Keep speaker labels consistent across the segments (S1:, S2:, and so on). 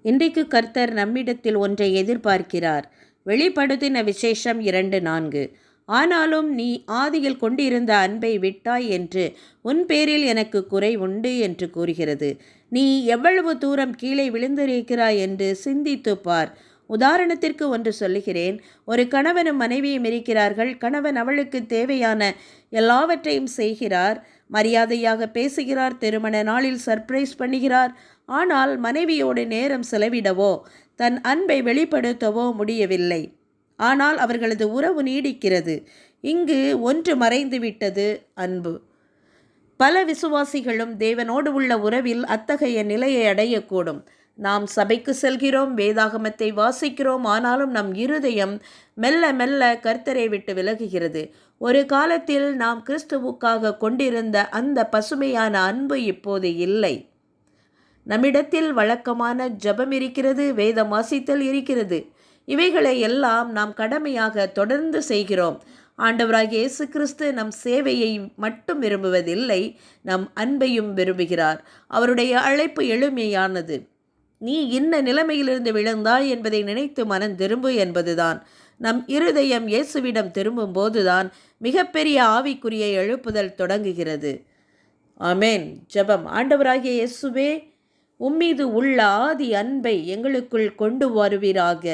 S1: இன்றைக்கு கர்த்தர் நம்மிடத்தில் ஒன்றை எதிர்பார்க்கிறார். வெளிப்படுத்தின விசேஷம் 2:4. ஆனாலும் நீ ஆதியில் கொண்டிருந்த அன்பை விட்டாய் என்று உன் பேரில் எனக்கு குறை உண்டு என்று கூறுகிறது. நீ எவ்வளவு தூரம் கீழே விழுந்திருக்கிறாய் என்று சிந்தித்து பார். உதாரணத்திற்கு ஒன்று சொல்லுகிறேன். ஒரு கணவனும் மனைவியும் இருக்கிறார்கள். கணவன் அவளுக்கு தேவையான எல்லாவற்றையும் செய்கிறார், மரியாதையாக பேசுகிறார், திருமண நாளில் சர்ப்ரைஸ் பண்ணுகிறார். ஆனால் மனைவியோடு நேரம் செலவிடவோ தன் அன்பை வெளிப்படுத்தவோ முடியவில்லை. ஆனால் அவர்களது உறவு நீடிக்கிறது. இங்கு ஒன்று மறைந்துவிட்டது, அன்பு. பல விசுவாசிகளும் தேவனோடு உள்ள உறவில் அத்தகைய நிலையை அடையக்கூடும். நாம் சபைக்கு செல்கிறோம், வேதாகமத்தை வாசிக்கிறோம், ஆனாலும் நம் இருதயம் மெல்ல மெல்ல கர்த்தரை விட்டு விலகுகிறது. ஒரு காலத்தில் நாம் கிறிஸ்துவுக்காக கொண்டிருந்த அந்த பசுமையான அன்பு இப்போது இல்லை. நம்மிடத்தில் வழக்கமான ஜெபம் இருக்கிறது, வேதம் வாசித்தல் இருக்கிறது. இவைகளை எல்லாம் நாம் கடமையாக தொடர்ந்து செய்கிறோம். ஆண்டவராகிய இயேசு கிறிஸ்து நம் சேவையை மட்டும் விரும்புவதில்லை, நம் அன்பையும் விரும்புகிறார். அவருடைய அழைப்பு எளிமையானது. நீ இன்ன நிலைமையிலிருந்து விழுந்தாய் என்பதை நினைத்து மனம் திரும்பு என்பதுதான். நம் இருதயம் இயேசுவிடம் திரும்பும் போதுதான் மிகப்பெரிய ஆவிக்குரிய எழுப்புதல் தொடங்குகிறது. ஆமேன். ஜெபம். ஆண்டவராகிய இயேசுவே, உம்மீது உள்ள ஆதி அன்பை எங்களுக்குள் கொண்டு வருவீராக.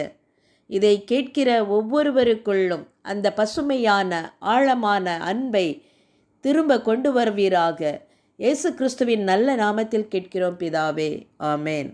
S1: இதை கேட்கிற ஒவ்வொருவருக்குள்ளும் அந்த பசுமையான ஆழமான அன்பை திரும்ப கொண்டு வருவீராக. இயேசு கிறிஸ்துவின் நல்ல நாமத்தில் கேட்கிறோம் பிதாவே. ஆமேன்.